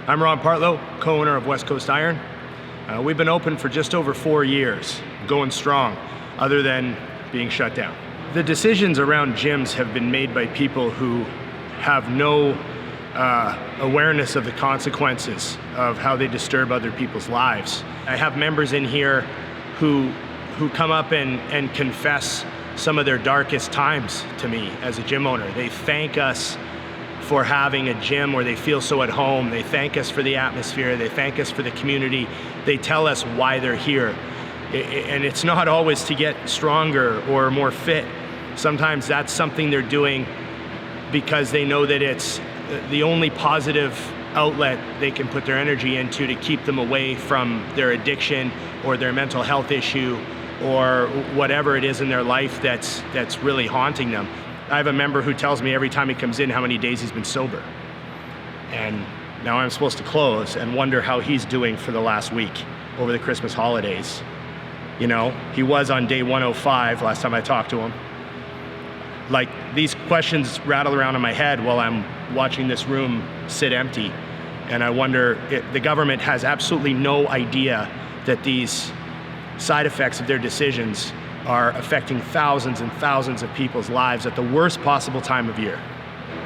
I'm Ron Partlow, co-owner of West Coast Iron. We've been open for just over 4 years, going strong, other than being shut down. The decisions around gyms have been made by people who have no awareness of the consequences of how they disturb other people's lives. I have members in here who come up and confess some of their darkest times to me as a gym owner. They thank us for having a gym where they feel so at home. They thank us for the atmosphere. They thank us for the community. They tell us why they're here. And it's not always to get stronger or more fit. Sometimes that's something they're doing because they know that it's the only positive outlet they can put their energy into to keep them away from their addiction or their mental health issue or whatever it is in their life that's really haunting them. I have a member who tells me every time he comes in how many days he's been sober. And now I'm supposed to close and wonder how he's doing for the last week over the Christmas holidays. You know, he was on day 105 last time I talked to him. Like, these questions rattle around in my head while I'm watching this room sit empty. And I wonder, the government has absolutely no idea that these side effects of their decisions are affecting thousands and thousands of people's lives at the worst possible time of year.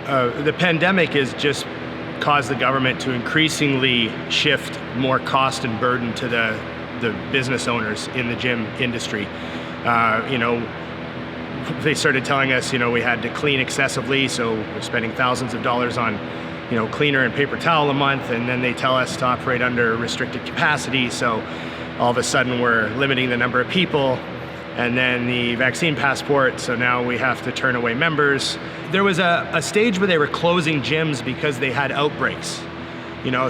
The pandemic has just caused the government to increasingly shift more cost and burden to the business owners in the gym industry. They started telling us, we had to clean excessively, so we're spending thousands of dollars on, cleaner and paper towel a month, and then they tell us to operate under restricted capacity, so all of a sudden we're limiting the number of people, and then the vaccine passport, so now we have to turn away members. There was a stage where they were closing gyms because they had outbreaks.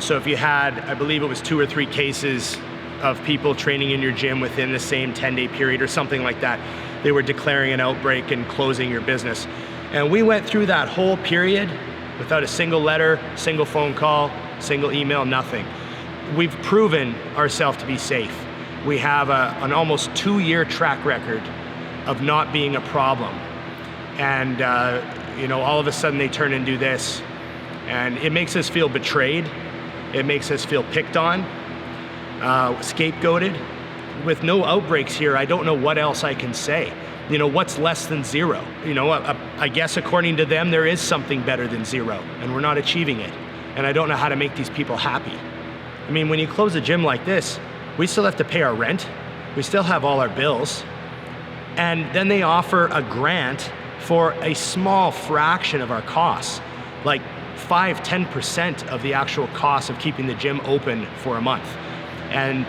So if you had, I believe it was 2 or 3 cases of people training in your gym within the same 10-day period or something like that, they were declaring an outbreak and closing your business. And we went through that whole period without a single letter, single phone call, single email, nothing. We've proven ourselves to be safe. We have an almost 2-year track record of not being a problem. And all of a sudden they turn and do this. And it makes us feel betrayed. It makes us feel picked on, scapegoated. With no outbreaks here, I don't know what else I can say. What's less than zero? I guess according to them, there is something better than zero, and we're not achieving it. And I don't know how to make these people happy. I mean, when you close a gym like this, we still have to pay our rent. We still have all our bills. And then they offer a grant for a small fraction of our costs, like 5-10% of the actual cost of keeping the gym open for a month. And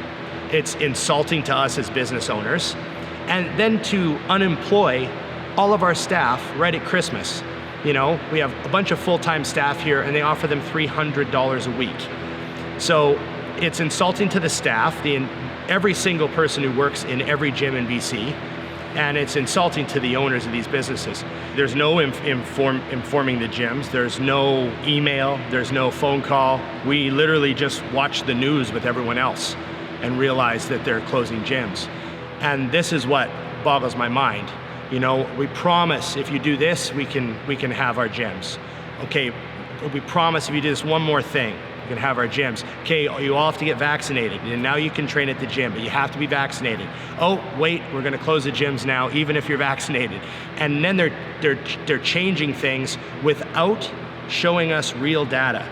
it's insulting to us as business owners. And then to unemploy all of our staff right at Christmas. We have a bunch of full-time staff here and they offer them $300 a week. So it's insulting to the staff, every single person who works in every gym in BC, and it's insulting to the owners of these businesses. There's no informing the gyms, there's no email, there's no phone call. We literally just watch the news with everyone else and realize that they're closing gyms. And this is what boggles my mind. We promise if you do this, we can have our gyms. Okay, we promise if you do this one more thing, you can have our gyms. Okay, you all have to get vaccinated, and now you can train at the gym, but you have to be vaccinated. Oh, wait, we're gonna close the gyms now, even if you're vaccinated. And then they're changing things without showing us real data.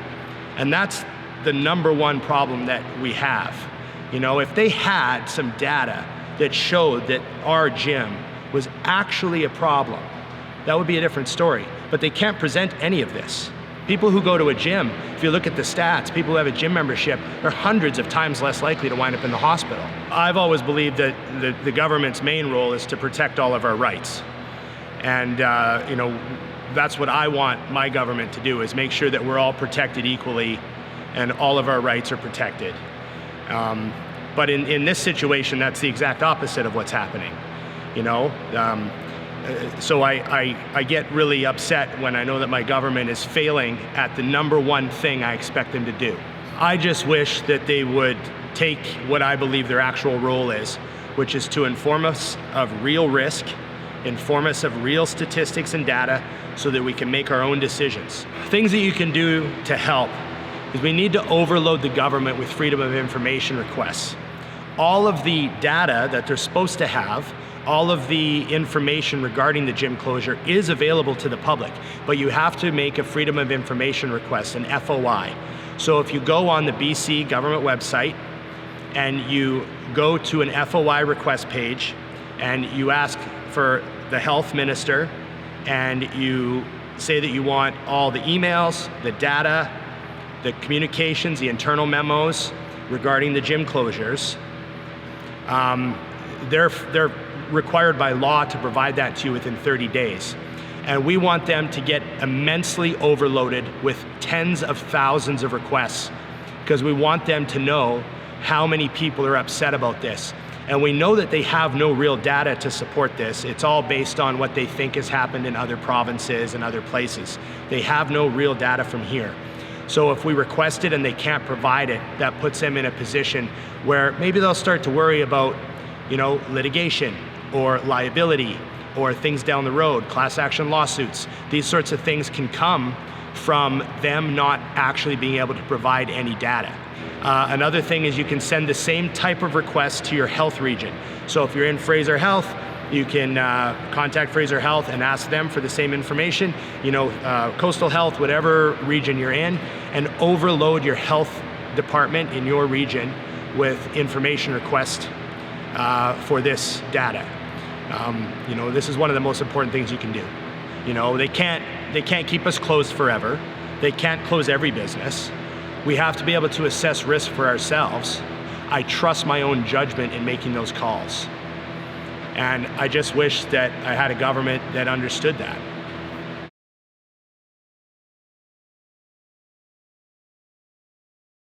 And that's the number one problem that we have. If they had some data that showed that our gym was actually a problem, that would be a different story. But they can't present any of this. People who go to a gym, if you look at the stats, people who have a gym membership are hundreds of times less likely to wind up in the hospital. I've always believed that the government's main role is to protect all of our rights. And that's what I want my government to do, is make sure that we're all protected equally and all of our rights are protected. But in this situation, that's the exact opposite of what's happening. So I get really upset when I know that my government is failing at the number one thing I expect them to do. I just wish that they would take what I believe their actual role is, which is to inform us of real risk, inform us of real statistics and data so that we can make our own decisions. Things that you can do to help is we need to overload the government with freedom of information requests. All of the data that they're supposed to have, all of the information regarding the gym closure is available to the public, but you have to make a freedom of information request, an FOI. So if you go on the BC government website and you go to an FOI request page and you ask for the health minister and you say that you want all the emails, the data, the communications, the internal memos regarding the gym closures, they're required by law to provide that to you within 30 days. And we want them to get immensely overloaded with tens of thousands of requests because we want them to know how many people are upset about this. And we know that they have no real data to support this. It's all based on what they think has happened in other provinces and other places. They have no real data from here. So if we request it and they can't provide it, that puts them in a position where maybe they'll start to worry about, litigation or liability or things down the road, class action lawsuits. These sorts of things can come from them not actually being able to provide any data. Another thing is you can send the same type of request to your health region. So if you're in Fraser Health, you can contact Fraser Health and ask them for the same information, Coastal Health, whatever region you're in, and overload your health department in your region with information requests for this data. This is one of the most important things you can do. They can't keep us closed forever. They can't close every business. We have to be able to assess risk for ourselves. I trust my own judgment in making those calls. And I just wish that I had a government that understood that.